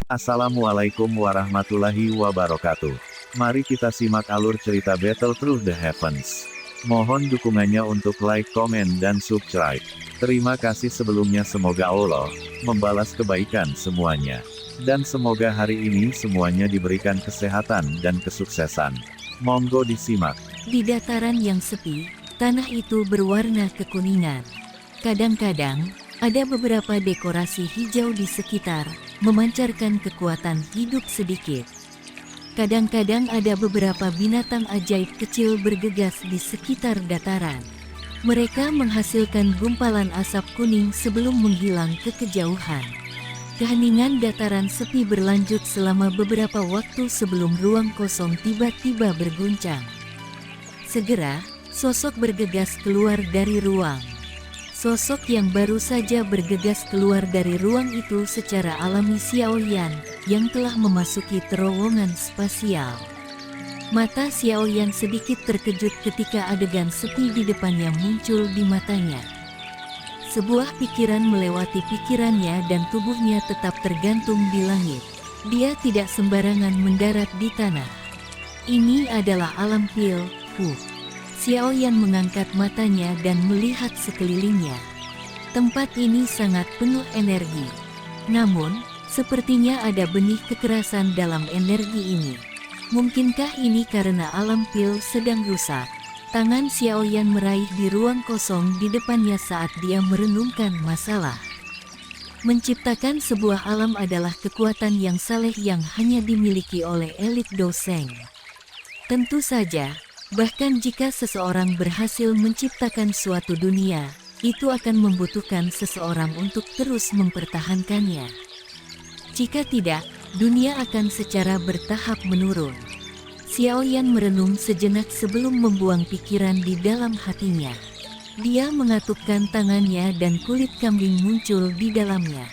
Assalamualaikum warahmatullahi wabarakatuh. Mari kita simak alur cerita Battle Through the Heavens. Mohon dukungannya untuk like, komen, dan subscribe. Terima kasih sebelumnya, semoga Allah membalas kebaikan semuanya. Dan semoga hari ini semuanya diberikan kesehatan dan kesuksesan. Monggo disimak. Di dataran yang sepi, tanah itu berwarna kekuningan. Kadang-kadang, ada beberapa dekorasi hijau di sekitar, memancarkan kekuatan hidup sedikit. Kadang-kadang ada beberapa binatang ajaib kecil bergegas di sekitar dataran. Mereka menghasilkan gumpalan asap kuning sebelum menghilang ke kejauhan. Keheningan dataran sepi berlanjut selama beberapa waktu sebelum ruang kosong tiba-tiba berguncang. Segera, sosok bergegas keluar dari ruang. Sosok yang baru saja bergegas keluar dari ruang itu secara alami Xiao Yan, yang telah memasuki terowongan spasial. Mata Xiao Yan sedikit terkejut ketika adegan sepi di depannya muncul di matanya. Sebuah pikiran melewati pikirannya dan tubuhnya tetap tergantung di langit. Dia tidak sembarangan mendarat di tanah. Ini adalah alam pil. Xiao Yan mengangkat matanya dan melihat sekelilingnya. Tempat ini sangat penuh energi. Namun, sepertinya ada benih kekerasan dalam energi ini. Mungkinkah ini karena alam pil sedang rusak? Tangan Xiao Yan meraih di ruang kosong di depannya saat dia merenungkan masalah. Menciptakan sebuah alam adalah kekuatan yang saleh yang hanya dimiliki oleh elit Doseng. Tentu saja, bahkan jika seseorang berhasil menciptakan suatu dunia, itu akan membutuhkan seseorang untuk terus mempertahankannya. Jika tidak, dunia akan secara bertahap menurun. Xiao Yan merenung sejenak sebelum membuang pikiran di dalam hatinya. Dia mengatupkan tangannya dan kulit kambing muncul di dalamnya.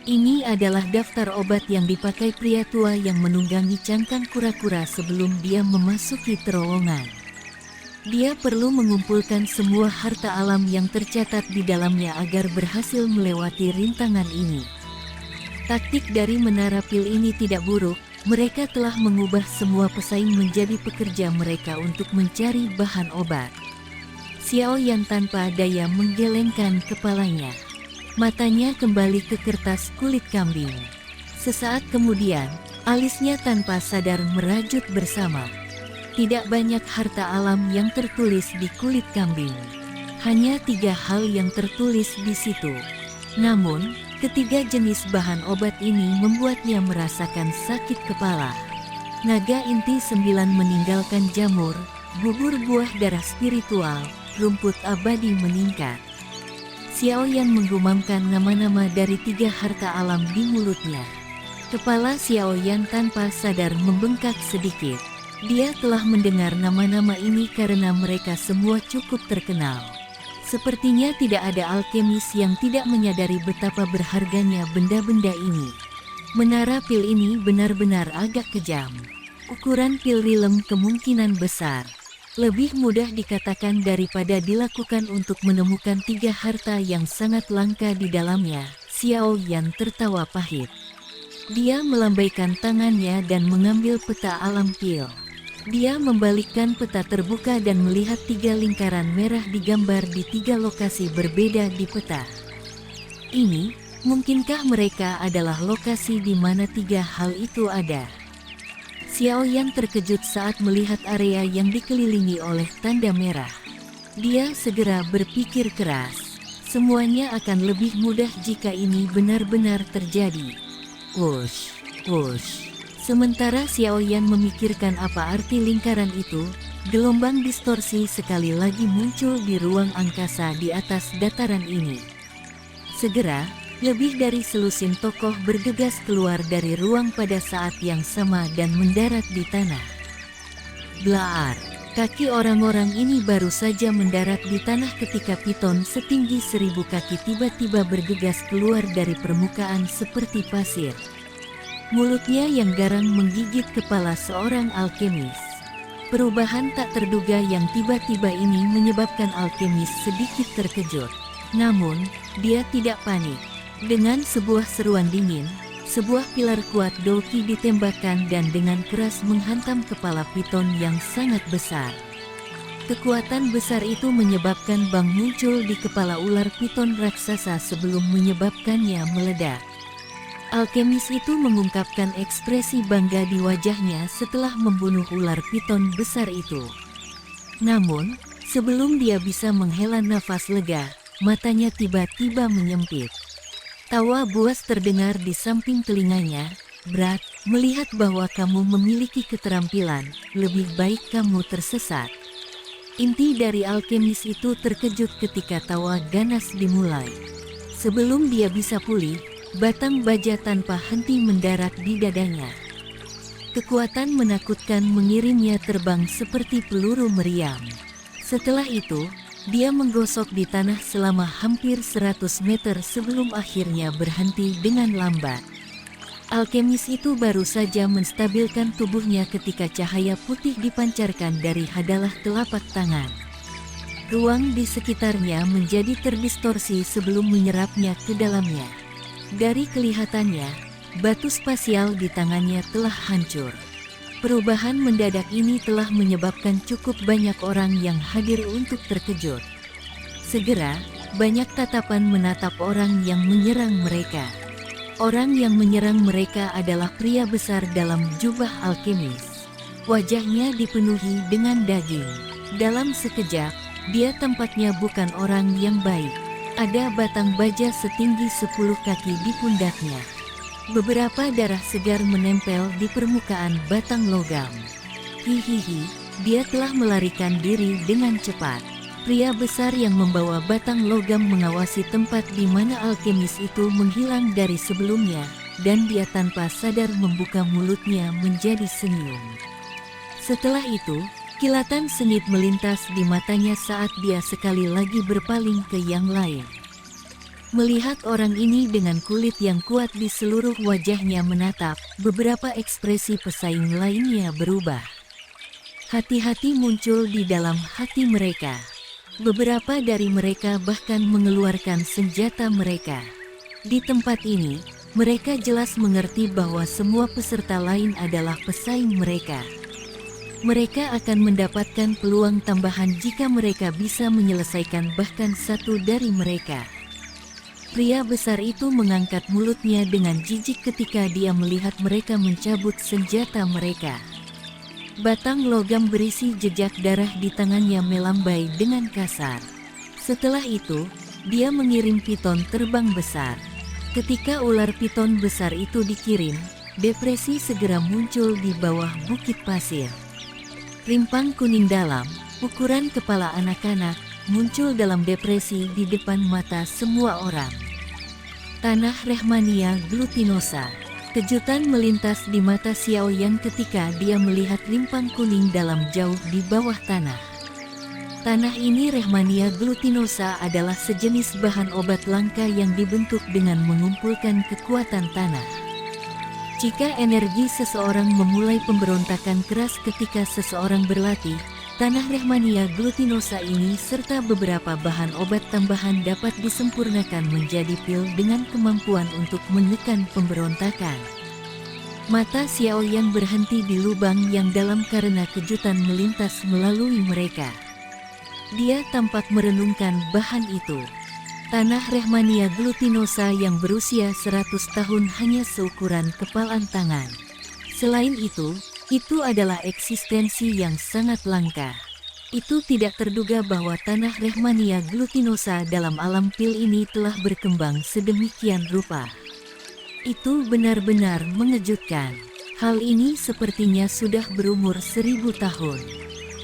Ini adalah daftar obat yang dipakai pria tua yang menunggangi cangkang kura-kura sebelum dia memasuki terowongan. Dia perlu mengumpulkan semua harta alam yang tercatat di dalamnya agar berhasil melewati rintangan ini. Taktik dari menara pil ini tidak buruk, mereka telah mengubah semua pesaing menjadi pekerja mereka untuk mencari bahan obat. Xiao Yan tanpa daya menggelengkan kepalanya. Matanya kembali ke kertas kulit kambing. Sesaat kemudian, alisnya tanpa sadar merajut bersama. Tidak banyak harta alam yang tertulis di kulit kambing. Hanya 3 hal yang tertulis di situ. Namun, ketiga jenis bahan obat ini membuatnya merasakan sakit kepala. Naga inti 9 meninggalkan jamur, bubur buah darah spiritual, rumput abadi meningkat. Xiao Yan menggumamkan nama-nama dari 3 harta alam di mulutnya. Kepala Xiao Yan tanpa sadar membengkak sedikit. Dia telah mendengar nama-nama ini karena mereka semua cukup terkenal. Sepertinya tidak ada alkemis yang tidak menyadari betapa berharganya benda-benda ini. Menara pil ini benar-benar agak kejam. Ukuran pil rilem kemungkinan besar. Lebih mudah dikatakan daripada dilakukan untuk menemukan 3 harta yang sangat langka di dalamnya. Xiao Yan tertawa pahit. Dia melambaikan tangannya dan mengambil peta alam pil. Dia membalikkan peta terbuka dan melihat 3 lingkaran merah digambar di 3 lokasi berbeda di peta. Ini, mungkinkah mereka adalah lokasi di mana 3 hal itu ada? Xiao Yan terkejut saat melihat area yang dikelilingi oleh tanda merah. Dia segera berpikir keras. Semuanya akan lebih mudah jika ini benar-benar terjadi. Wush, wush. Sementara Xiao Yan memikirkan apa arti lingkaran itu, gelombang distorsi sekali lagi muncul di ruang angkasa di atas dataran ini. Segera, lebih dari selusin tokoh bergegas keluar dari ruang pada saat yang sama dan mendarat di tanah. Blaar, kaki orang-orang ini baru saja mendarat di tanah ketika piton setinggi 1000 kaki tiba-tiba bergegas keluar dari permukaan seperti pasir. Mulutnya yang garang menggigit kepala seorang alkemis. Perubahan tak terduga yang tiba-tiba ini menyebabkan alkemis sedikit terkejut. Namun, dia tidak panik. Dengan sebuah seruan dingin, sebuah pilar kuat Dolki ditembakkan dan dengan keras menghantam kepala piton yang sangat besar. Kekuatan besar itu menyebabkan bang muncul di kepala ular piton raksasa sebelum menyebabkannya meledak. Alkemis itu mengungkapkan ekspresi bangga di wajahnya setelah membunuh ular piton besar itu. Namun, sebelum dia bisa menghela nafas lega, matanya tiba-tiba menyempit. Tawa buas terdengar di samping telinganya. "Brat, melihat bahwa kamu memiliki keterampilan, lebih baik kamu tersesat." Inti dari alkemis itu terkejut ketika tawa ganas dimulai. Sebelum dia bisa pulih, batang baja tanpa henti mendarat di dadanya. Kekuatan menakutkan mengirimnya terbang seperti peluru meriam. Setelah itu, dia menggosok di tanah selama hampir 100 meter sebelum akhirnya berhenti dengan lambat. Alkemis itu baru saja menstabilkan tubuhnya ketika cahaya putih dipancarkan dari hadalah telapak tangan. Ruang di sekitarnya menjadi terdistorsi sebelum menyerapnya ke dalamnya. Dari kelihatannya, batu spasial di tangannya telah hancur. Perubahan mendadak ini telah menyebabkan cukup banyak orang yang hadir untuk terkejut. Segera, banyak tatapan menatap orang yang menyerang mereka. Orang yang menyerang mereka adalah pria besar dalam jubah alkemis. Wajahnya dipenuhi dengan daging. Dalam sekejap, dia tampaknya bukan orang yang baik. Ada batang baja setinggi 10 kaki di pundaknya. Beberapa darah segar menempel di permukaan batang logam. Hihihi, dia telah melarikan diri dengan cepat. Pria besar yang membawa batang logam mengawasi tempat di mana alkemis itu menghilang dari sebelumnya, dan dia tanpa sadar membuka mulutnya menjadi senyum. Setelah itu, kilatan sengit melintas di matanya saat dia sekali lagi berpaling ke yang lain. Melihat orang ini dengan kulit yang kuat di seluruh wajahnya menatap, beberapa ekspresi pesaing lainnya berubah. Hati-hati muncul di dalam hati mereka. Beberapa dari mereka bahkan mengeluarkan senjata mereka. Di tempat ini, mereka jelas mengerti bahwa semua peserta lain adalah pesaing mereka. Mereka akan mendapatkan peluang tambahan jika mereka bisa menyelesaikan bahkan satu dari mereka. Pria besar itu mengangkat mulutnya dengan jijik ketika dia melihat mereka mencabut senjata mereka. Batang logam berisi jejak darah di tangannya melambai dengan kasar. Setelah itu, dia mengirim piton terbang besar. Ketika ular piton besar itu dikirim, depresi segera muncul di bawah bukit pasir. Rimpang kuning dalam, ukuran kepala anak-anak, muncul dalam depresi di depan mata semua orang. Tanah Rehmania glutinosa. Kejutan melintas di mata Xiao Yan ketika dia melihat rimpang kuning dalam jauh di bawah tanah. Tanah ini Rehmania glutinosa adalah sejenis bahan obat langka yang dibentuk dengan mengumpulkan kekuatan tanah. Jika energi seseorang memulai pemberontakan keras ketika seseorang berlatih, tanah Rehmania glutinosa ini serta beberapa bahan obat tambahan dapat disempurnakan menjadi pil dengan kemampuan untuk menekan pemberontakan. Mata Xiao Yan berhenti di lubang yang dalam karena kejutan melintas melalui mereka. Dia tampak merenungkan bahan itu. Tanah Rehmania glutinosa yang berusia 100 tahun hanya seukuran kepalan tangan. Selain itu adalah eksistensi yang sangat langka. Itu tidak terduga bahwa tanah Rehmania glutinosa dalam alam pil ini telah berkembang sedemikian rupa. Itu benar-benar mengejutkan. Hal ini sepertinya sudah berumur 1000 tahun.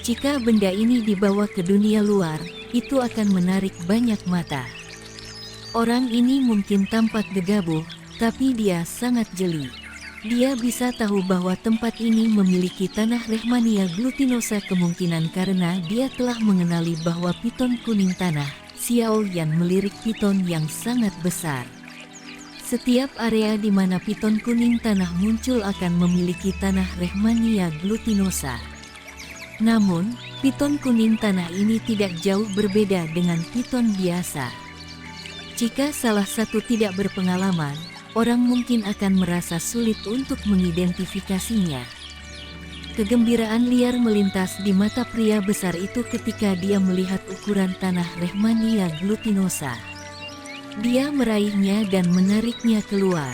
Jika benda ini dibawa ke dunia luar, itu akan menarik banyak mata. Orang ini mungkin tampak gegabah, tapi dia sangat jeli. Dia bisa tahu bahwa tempat ini memiliki tanah Rehmania glutinosa kemungkinan karena dia telah mengenali bahwa piton kuning tanah, Xiao Yan melirik piton yang sangat besar. Setiap area di mana piton kuning tanah muncul akan memiliki tanah Rehmania glutinosa. Namun, piton kuning tanah ini tidak jauh berbeda dengan piton biasa. Jika salah satu tidak berpengalaman, orang mungkin akan merasa sulit untuk mengidentifikasinya. Kegembiraan liar melintas di mata pria besar itu ketika dia melihat ukuran tanah Rehmania glutinosa. Dia meraihnya dan menariknya keluar.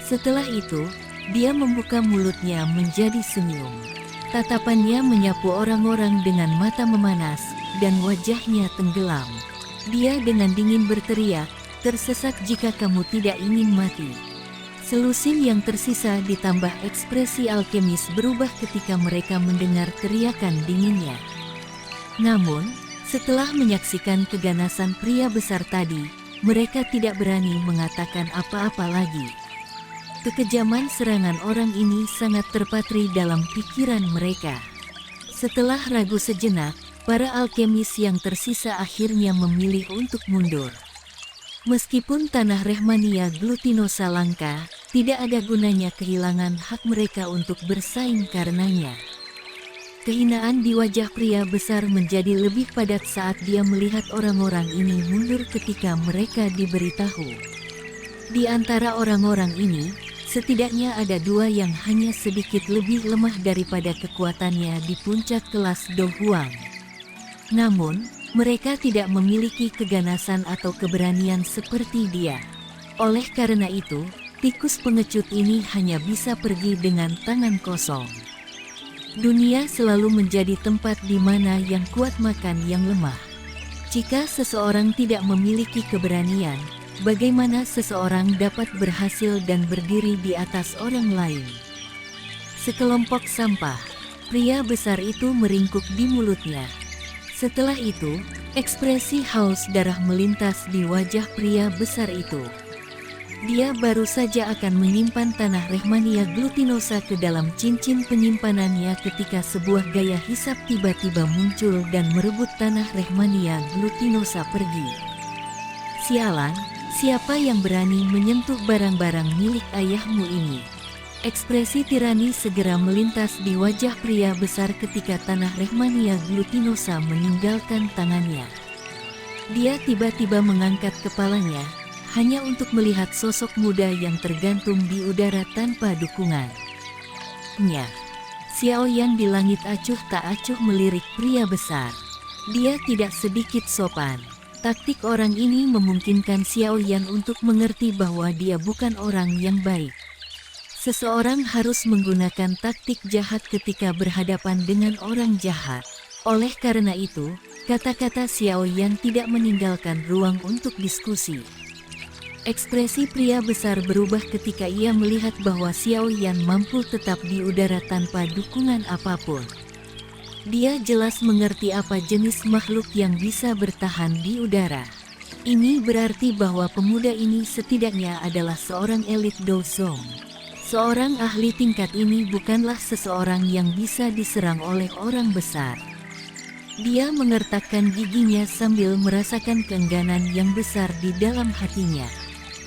Setelah itu, dia membuka mulutnya menjadi senyum. Tatapannya menyapu orang-orang dengan mata memanas, dan wajahnya tenggelam. Dia dengan dingin berteriak, "Tersesat jika kamu tidak ingin mati." Selusin yang tersisa ditambah ekspresi alkemis berubah ketika mereka mendengar teriakan dinginnya. Namun, setelah menyaksikan keganasan pria besar tadi, mereka tidak berani mengatakan apa-apa lagi. Kekejaman serangan orang ini sangat terpatri dalam pikiran mereka. Setelah ragu sejenak, para alkemis yang tersisa akhirnya memilih untuk mundur. Meskipun tanah Rehmania glutinosa langka, tidak ada gunanya kehilangan hak mereka untuk bersaing karenanya. Kehinaan di wajah pria besar menjadi lebih padat saat dia melihat orang-orang ini mundur ketika mereka diberitahu. Di antara orang-orang ini, setidaknya ada dua yang hanya sedikit lebih lemah daripada kekuatannya di puncak kelas Do Huang. Namun, mereka tidak memiliki keganasan atau keberanian seperti dia. Oleh karena itu, tikus pengecut ini hanya bisa pergi dengan tangan kosong. Dunia selalu menjadi tempat di mana yang kuat makan yang lemah. Jika seseorang tidak memiliki keberanian, bagaimana seseorang dapat berhasil dan berdiri di atas orang lain? Sekelompok sampah, pria besar itu meringkuk di mulutnya. Setelah itu, ekspresi haus darah melintas di wajah pria besar itu. Dia baru saja akan menyimpan tanah Rehmania glutinosa ke dalam cincin penyimpanannya ketika sebuah gaya hisap tiba-tiba muncul dan merebut tanah Rehmania glutinosa pergi. Sialan, siapa yang berani menyentuh barang-barang milik ayahmu ini? Ekspresi tirani segera melintas di wajah pria besar ketika tanah Rehmania glutinosa meninggalkan tangannya. Dia tiba-tiba mengangkat kepalanya, hanya untuk melihat sosok muda yang tergantung di udara tanpa dukungan. Nya, Xiaoyan di langit acuh tak acuh melirik pria besar. Dia tidak sedikit sopan. Taktik orang ini memungkinkan Xiaoyan untuk mengerti bahwa dia bukan orang yang baik. Seseorang harus menggunakan taktik jahat ketika berhadapan dengan orang jahat. Oleh karena itu, kata-kata Xiaoyan tidak meninggalkan ruang untuk diskusi. Ekspresi pria besar berubah ketika ia melihat bahwa Xiaoyan mampu tetap di udara tanpa dukungan apapun. Dia jelas mengerti apa jenis makhluk yang bisa bertahan di udara. Ini berarti bahwa pemuda ini setidaknya adalah seorang elit Dozong. Seorang ahli tingkat ini bukanlah seseorang yang bisa diserang oleh orang besar. Dia mengertakkan giginya sambil merasakan keengganan yang besar di dalam hatinya.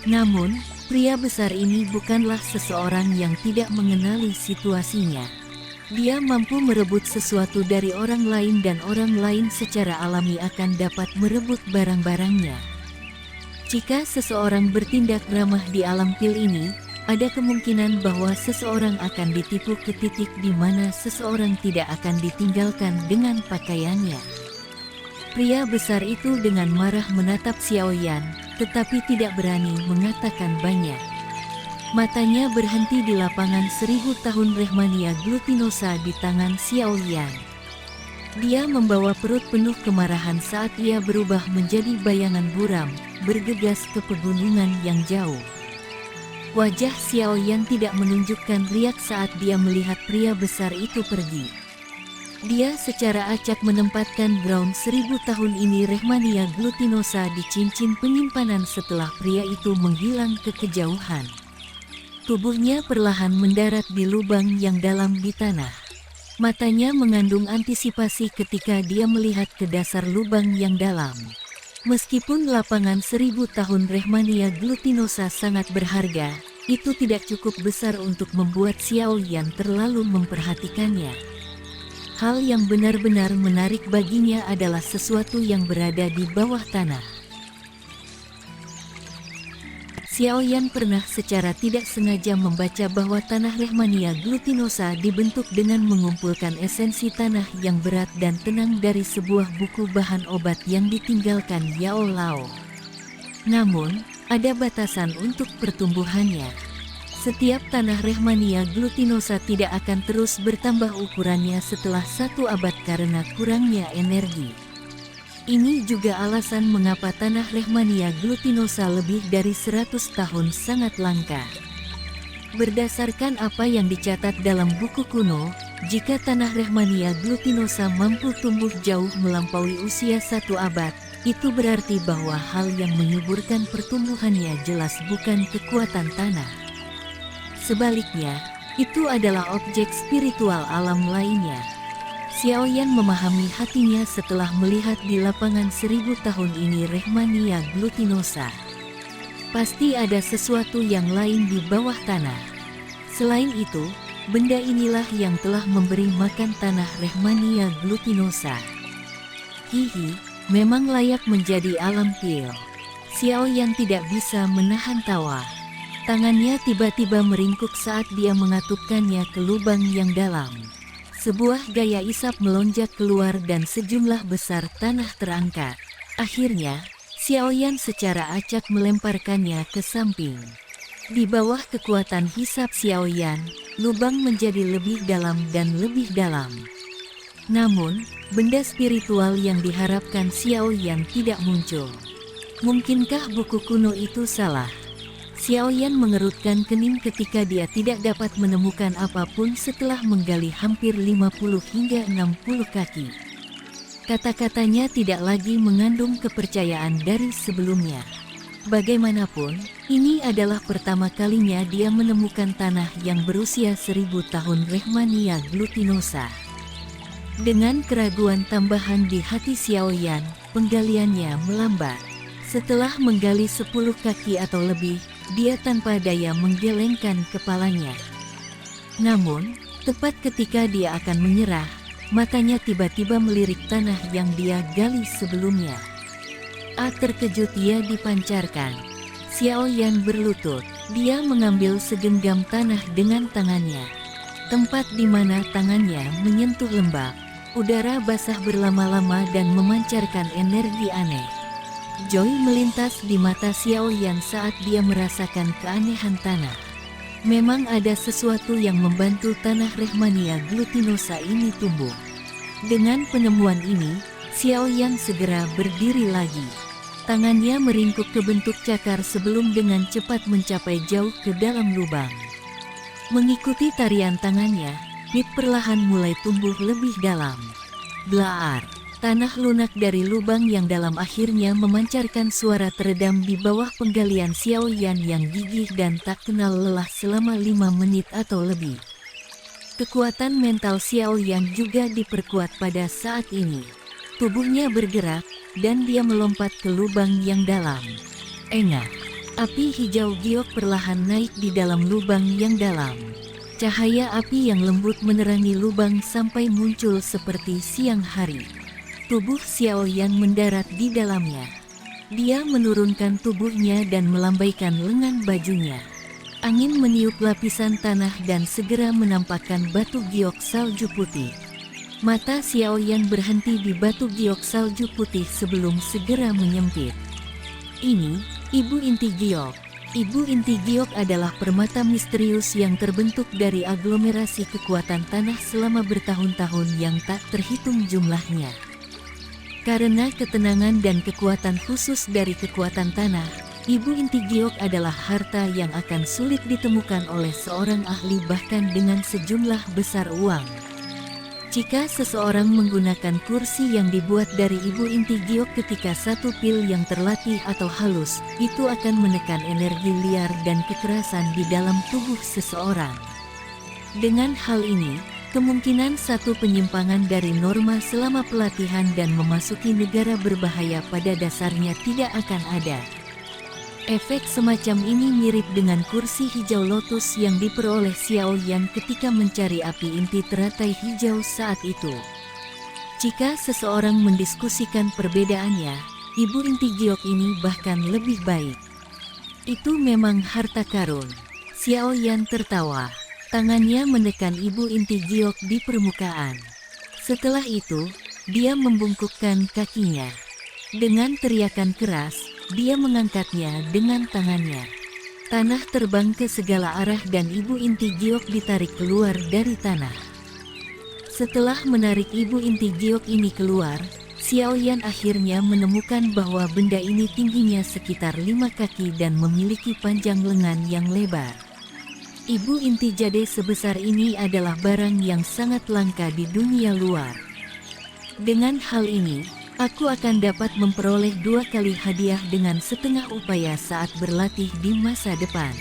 Namun, pria besar ini bukanlah seseorang yang tidak mengenali situasinya. Dia mampu merebut sesuatu dari orang lain dan orang lain secara alami akan dapat merebut barang-barangnya. Jika seseorang bertindak ramah di alam pil ini, ada kemungkinan bahwa seseorang akan ditipu ke titik di mana seseorang tidak akan ditinggalkan dengan pakaiannya. Pria besar itu dengan marah menatap Xiaoyan, tetapi tidak berani mengatakan banyak. Matanya berhenti di lapangan 1000 tahun Rehmania glutinosa di tangan Xiaoyan. Dia membawa perut penuh kemarahan saat ia berubah menjadi bayangan buram, bergegas ke pegunungan yang jauh. Wajah Xiaoyan tidak menunjukkan riak saat dia melihat pria besar itu pergi. Dia secara acak menempatkan ground 1000 tahun ini Rehmania glutinosa di cincin penyimpanan setelah pria itu menghilang ke kejauhan. Tubuhnya perlahan mendarat di lubang yang dalam di tanah. Matanya mengandung antisipasi ketika dia melihat ke dasar lubang yang dalam. Meskipun lapangan 1000 tahun Rehmania glutinosa sangat berharga, itu tidak cukup besar untuk membuat Xiaoyan terlalu memperhatikannya. Hal yang benar-benar menarik baginya adalah sesuatu yang berada di bawah tanah. Xiaoyan pernah secara tidak sengaja membaca bahwa tanah Rehmania glutinosa dibentuk dengan mengumpulkan esensi tanah yang berat dan tenang dari sebuah buku bahan obat yang ditinggalkan Yao Lao. Namun, ada batasan untuk pertumbuhannya. Setiap tanah Rehmania glutinosa tidak akan terus bertambah ukurannya setelah 1 abad karena kurangnya energi. Ini juga alasan mengapa tanah Rehmania glutinosa lebih dari 100 tahun sangat langka. Berdasarkan apa yang dicatat dalam buku kuno, jika tanah Rehmania glutinosa mampu tumbuh jauh melampaui usia 1 abad, itu berarti bahwa hal yang menyuburkan pertumbuhannya jelas bukan kekuatan tanah. Sebaliknya, itu adalah objek spiritual alam lainnya. Xiaoyan memahami hatinya setelah melihat di lapangan 1000 tahun ini Rehmania glutinosa. Pasti ada sesuatu yang lain di bawah tanah. Selain itu, benda inilah yang telah memberi makan tanah Rehmania glutinosa. Hihi, memang layak menjadi alam pil. Xiaoyan tidak bisa menahan tawa. Tangannya tiba-tiba meringkuk saat dia mengatupkannya ke lubang yang dalam. Sebuah gaya isap melonjak keluar dan sejumlah besar tanah terangkat. Akhirnya, Xiaoyan secara acak melemparkannya ke samping. Di bawah kekuatan hisap Xiaoyan, lubang menjadi lebih dalam dan lebih dalam. Namun, benda spiritual yang diharapkan Xiaoyan tidak muncul. Mungkinkah buku kuno itu salah? Xiaoyan mengerutkan kening ketika dia tidak dapat menemukan apapun setelah menggali hampir 50 hingga 60 kaki. Kata-katanya tidak lagi mengandung kepercayaan dari sebelumnya. Bagaimanapun, ini adalah pertama kalinya dia menemukan tanah yang berusia 1000 tahun Rehmania glutinosa. Dengan keraguan tambahan di hati Xiaoyan, penggaliannya melambat. Setelah menggali 10 kaki atau lebih, dia tanpa daya menggelengkan kepalanya. Namun, tepat ketika dia akan menyerah, matanya tiba-tiba melirik tanah yang dia gali sebelumnya. Terkejut ia dipancarkan. Xiaoyan berlutut. Dia mengambil segenggam tanah dengan tangannya. Tempat di mana tangannya menyentuh lembab, udara basah berlama-lama dan memancarkan energi aneh. Joy melintas di mata Xiaoyan saat dia merasakan keanehan tanah. Memang ada sesuatu yang membantu tanah Rehmania glutinosa ini tumbuh. Dengan penemuan ini, Xiaoyan segera berdiri lagi. Tangannya meringkuk ke bentuk cakar sebelum dengan cepat mencapai jauh ke dalam lubang. Mengikuti tarian tangannya, pit perlahan mulai tumbuh lebih dalam. Blaar. Tanah lunak dari lubang yang dalam akhirnya memancarkan suara teredam di bawah penggalian Xiaoyan yang gigih dan tak kenal lelah selama 5 menit atau lebih. Kekuatan mental Xiaoyan juga diperkuat pada saat ini. Tubuhnya bergerak, dan dia melompat ke lubang yang dalam. Engah. Api hijau giok perlahan naik di dalam lubang yang dalam. Cahaya api yang lembut menerangi lubang sampai muncul seperti siang hari. Tubuh Xiaoyan mendarat di dalamnya. Dia menurunkan tubuhnya dan melambaikan lengan bajunya. Angin meniup lapisan tanah dan segera menampakkan batu giok salju putih. Mata Xiaoyan berhenti di batu giok salju putih sebelum segera menyempit. Ini, Ibu Inti Giok. Ibu Inti Giok adalah permata misterius yang terbentuk dari aglomerasi kekuatan tanah selama bertahun-tahun yang tak terhitung jumlahnya. Karena ketenangan dan kekuatan khusus dari kekuatan tanah, Ibu Inti Giok adalah harta yang akan sulit ditemukan oleh seorang ahli bahkan dengan sejumlah besar uang. Jika seseorang menggunakan kursi yang dibuat dari Ibu Inti Giok ketika satu pil yang terlatih atau halus, itu akan menekan energi liar dan kekerasan di dalam tubuh seseorang. Dengan hal ini, kemungkinan satu penyimpangan dari norma selama pelatihan dan memasuki negara berbahaya pada dasarnya tidak akan ada. Efek semacam ini mirip dengan kursi hijau lotus yang diperoleh Xiaoyan ketika mencari api inti teratai hijau saat itu. Jika seseorang mendiskusikan perbedaannya, Ibu Inti Giok ini bahkan lebih baik. Itu memang harta karun. Xiao Yan tertawa. Tangannya menekan ibu inti giok di permukaan. Setelah itu, dia membungkukkan kakinya. Dengan teriakan keras, dia mengangkatnya dengan tangannya. Tanah terbang ke segala arah dan ibu inti giok ditarik keluar dari tanah. Setelah menarik ibu inti giok ini keluar, Xiao Yan akhirnya menemukan bahwa benda ini tingginya sekitar 5 kaki dan memiliki panjang lengan yang lebar. Ibu inti jade sebesar ini adalah barang yang sangat langka di dunia luar. Dengan hal ini, aku akan dapat memperoleh 2 kali hadiah dengan setengah upaya saat berlatih di masa depan.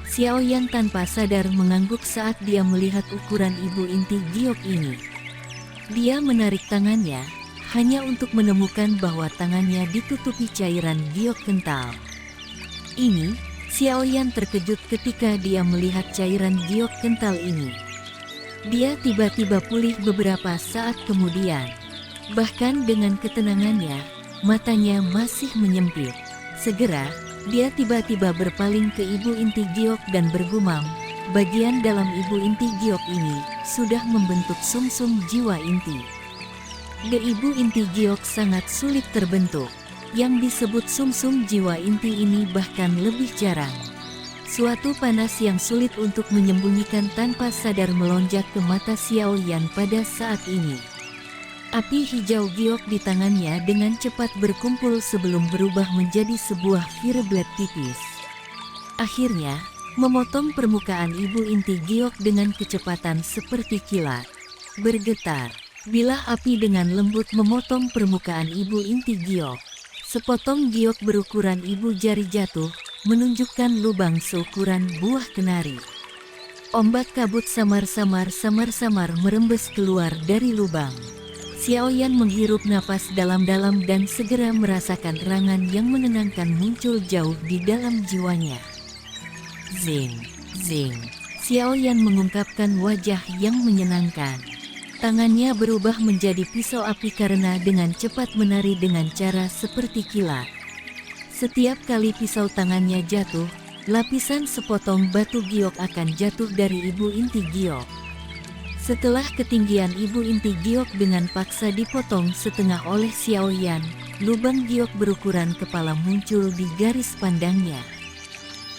Xiao Yan tanpa sadar mengangguk saat dia melihat ukuran ibu inti giok ini. Dia menarik tangannya, hanya untuk menemukan bahwa tangannya ditutupi cairan giok kental. Ini, Xiao Yan terkejut ketika dia melihat cairan giok kental ini. Dia tiba-tiba pulih beberapa saat kemudian. Bahkan dengan ketenangannya, matanya masih menyempit. Segera, dia tiba-tiba berpaling ke ibu inti giok dan bergumam, bagian dalam ibu inti giok ini sudah membentuk sumsum jiwa inti. Ibu inti giok sangat sulit terbentuk. Yang disebut sumsum jiwa inti ini bahkan lebih jarang. Suatu panas yang sulit untuk menyembunyikan tanpa sadar melonjak ke mata Xiao Yan pada saat ini. Api hijau giok di tangannya dengan cepat berkumpul sebelum berubah menjadi sebuah fireblade tipis. Akhirnya, memotong permukaan ibu inti giok dengan kecepatan seperti kilat. Bergetar, bilah api dengan lembut memotong permukaan ibu inti giok. Sepotong giok berukuran ibu jari jatuh, menunjukkan lubang seukuran buah kenari. Ombak kabut samar-samar merembes keluar dari lubang. Xiao Yan menghirup napas dalam-dalam dan segera merasakan erangan yang menenangkan muncul jauh di dalam jiwanya. Zing, zing. Xiao Yan mengungkapkan wajah yang menyenangkan. Tangannya berubah menjadi pisau api karena dengan cepat menari dengan cara seperti kilat. Setiap kali pisau tangannya jatuh, lapisan sepotong batu giok akan jatuh dari ibu inti giok. Setelah ketinggian ibu inti giok dengan paksa dipotong setengah oleh Xiao Yan, lubang giok berukuran kepala muncul di garis pandangnya.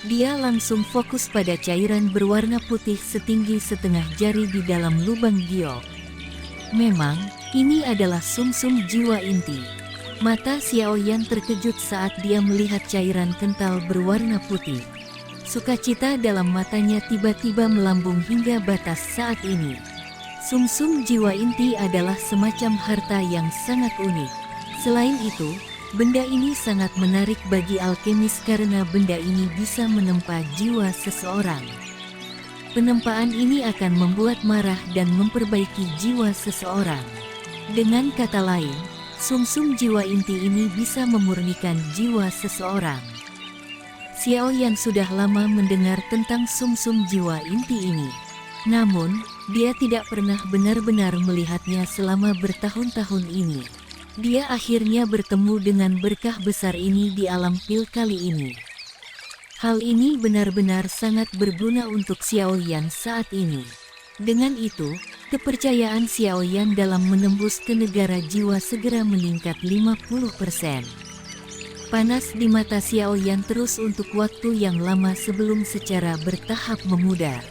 Dia langsung fokus pada cairan berwarna putih setinggi setengah jari di dalam lubang giok. Memang, ini adalah sumsum jiwa inti. Mata Xiao Yan terkejut saat dia melihat cairan kental berwarna putih. Sukacita dalam matanya tiba-tiba melambung hingga batas saat ini. Sumsum jiwa inti adalah semacam harta yang sangat unik. Selain itu, benda ini sangat menarik bagi alkemis karena benda ini bisa menempa jiwa seseorang. Penempaan ini akan membuat marah dan memperbaiki jiwa seseorang. Dengan kata lain, sumsum jiwa inti ini bisa memurnikan jiwa seseorang. Xiao Yan sudah lama mendengar tentang sumsum jiwa inti ini. Namun, dia tidak pernah benar-benar melihatnya selama bertahun-tahun ini. Dia akhirnya bertemu dengan berkah besar ini di alam pil kali ini. Hal ini benar-benar sangat berguna untuk Xiao Yan saat ini. Dengan itu, kepercayaan Xiao Yan dalam menembus ke negara jiwa segera meningkat 50%. Panas di mata Xiao Yan terus untuk waktu yang lama sebelum secara bertahap memudar.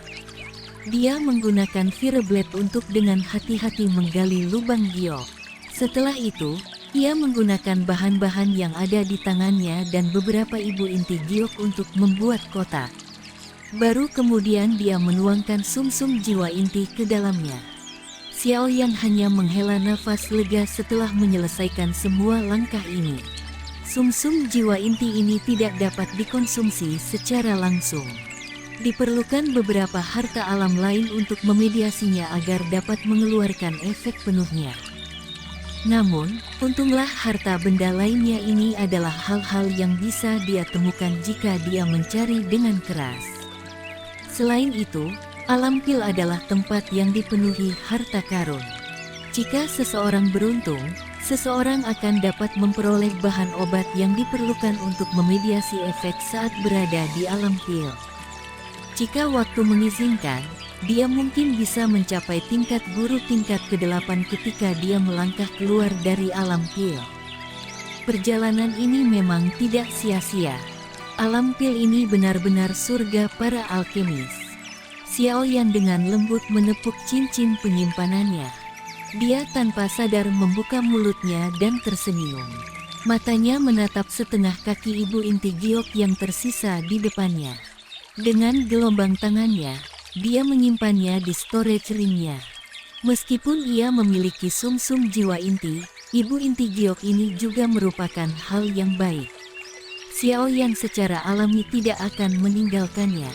Dia menggunakan fireblade untuk dengan hati-hati menggali lubang giok. Setelah itu, ia menggunakan bahan-bahan yang ada di tangannya dan beberapa ibu inti giok untuk membuat kotak. Baru kemudian dia menuangkan sumsum jiwa inti ke dalamnya. Xiao Yan hanya menghela nafas lega setelah menyelesaikan semua langkah ini. Sumsum jiwa inti ini tidak dapat dikonsumsi secara langsung. Diperlukan beberapa harta alam lain untuk memediasinya agar dapat mengeluarkan efek penuhnya. Namun, untunglah harta benda lainnya ini adalah hal-hal yang bisa dia temukan jika dia mencari dengan keras. Selain itu, alam pil adalah tempat yang dipenuhi harta karun. Jika seseorang beruntung, seseorang akan dapat memperoleh bahan obat yang diperlukan untuk memediasi efek saat berada di alam pil. Jika waktu mengizinkan, dia mungkin bisa mencapai tingkat guru tingkat ke-8 ketika dia melangkah keluar dari alam pil. Perjalanan ini memang tidak sia-sia. Alam pil ini benar-benar surga para alkemis. Xiaoyan dengan lembut menepuk cincin penyimpanannya. Dia tanpa sadar membuka mulutnya dan tersenyum. Matanya menatap setengah kaki ibu inti giok yang tersisa di depannya. Dengan gelombang tangannya, dia menyimpannya di storage ringnya. Meskipun ia memiliki sumsum jiwa inti, ibu inti giok ini juga merupakan hal yang baik. Xiaoyan secara alami tidak akan meninggalkannya.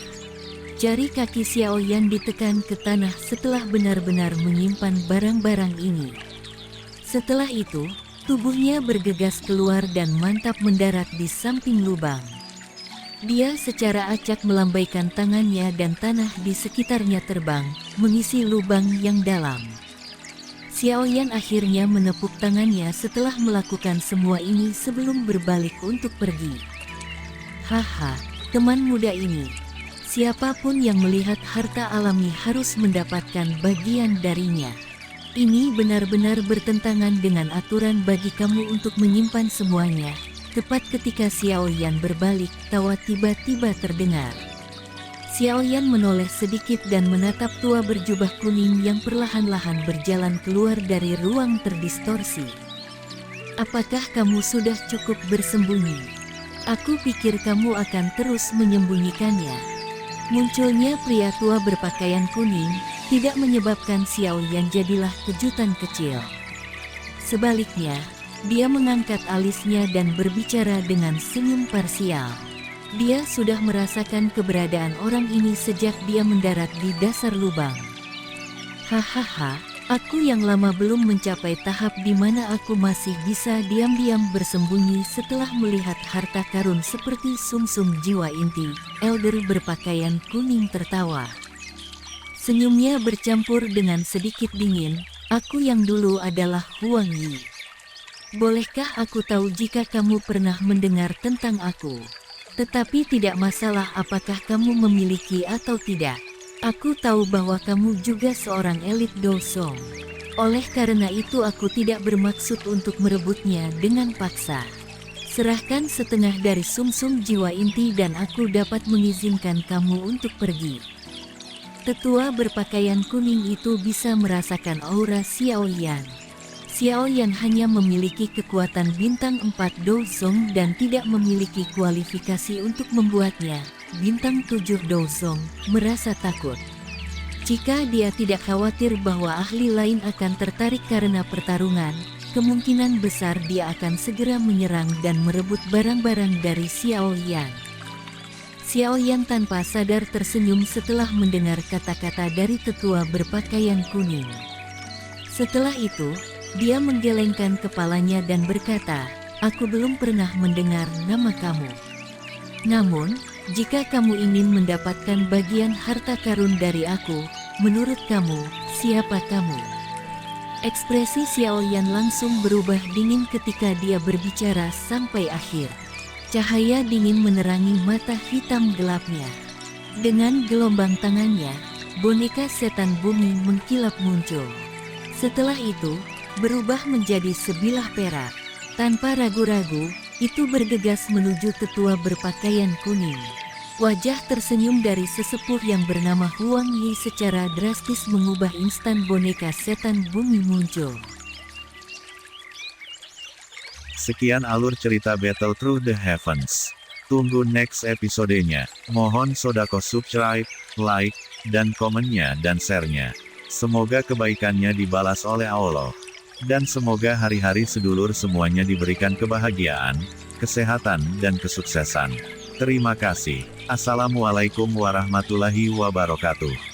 Jari kaki Xiaoyan ditekan ke tanah setelah benar-benar menyimpan barang-barang ini. Setelah itu, tubuhnya bergegas keluar dan mantap mendarat di samping lubang. Dia secara acak melambaikan tangannya dan tanah di sekitarnya terbang, mengisi lubang yang dalam. Xiaoyan akhirnya menepuk tangannya setelah melakukan semua ini sebelum berbalik untuk pergi. Haha, teman muda ini. Siapapun yang melihat harta alami harus mendapatkan bagian darinya. Ini benar-benar bertentangan dengan aturan bagi kamu untuk menyimpan semuanya. Tepat ketika Xiaoyan berbalik, tawa tiba-tiba terdengar. Xiaoyan menoleh sedikit dan menatap tua berjubah kuning yang perlahan-lahan berjalan keluar dari ruang terdistorsi. Apakah kamu sudah cukup bersembunyi? Aku pikir kamu akan terus menyembunyikannya. Munculnya pria tua berpakaian kuning tidak menyebabkan Xiaoyan jadilah kejutan kecil. Sebaliknya, dia mengangkat alisnya dan berbicara dengan senyum parsial. Dia sudah merasakan keberadaan orang ini sejak dia mendarat di dasar lubang. Hahaha, aku yang lama belum mencapai tahap di mana aku masih bisa diam-diam bersembunyi setelah melihat harta karun seperti sumsum jiwa inti. Elder berpakaian kuning tertawa. Senyumnya bercampur dengan sedikit dingin. Aku yang dulu adalah Huang Yi. Bolehkah aku tahu jika kamu pernah mendengar tentang aku? Tetapi tidak masalah apakah kamu memiliki atau tidak. Aku tahu bahwa kamu juga seorang elit Dousong. Oleh karena itu aku tidak bermaksud untuk merebutnya dengan paksa. Serahkan setengah dari sumsum jiwa inti dan aku dapat mengizinkan kamu untuk pergi. Tetua berpakaian kuning itu bisa merasakan aura Xiaoyan. Xiaoyan hanya memiliki kekuatan bintang 4 Dousong dan tidak memiliki kualifikasi untuk membuatnya, bintang 7 Dousong, merasa takut. Jika dia tidak khawatir bahwa ahli lain akan tertarik karena pertarungan, kemungkinan besar dia akan segera menyerang dan merebut barang-barang dari Xiaoyan. Xiaoyan tanpa sadar tersenyum setelah mendengar kata-kata dari tetua berpakaian kuning. Setelah itu, dia menggelengkan kepalanya dan berkata, "Aku belum pernah mendengar nama kamu. Namun, jika kamu ingin mendapatkan bagian harta karun dari aku, menurut kamu, siapa kamu?" Ekspresi Xiaoyan langsung berubah dingin ketika dia berbicara sampai akhir. Cahaya dingin menerangi mata hitam gelapnya. Dengan gelombang tangannya, boneka setan bumi mengkilap muncul. Setelah itu, berubah menjadi sebilah perak. Tanpa ragu-ragu, itu bergegas menuju tetua berpakaian kuning. Wajah tersenyum dari sesepuh yang bernama Huang Yi secara drastis mengubah instan boneka setan bumi muncul. Sekian alur cerita Battle Through the Heavens. Tunggu next episodenya. Mohon sodako subscribe, like, dan komennya dan share-nya. Semoga kebaikannya dibalas oleh Allah. Dan semoga hari-hari sedulur semuanya diberikan kebahagiaan, kesehatan, dan kesuksesan. Terima kasih. Assalamualaikum warahmatullahi wabarakatuh.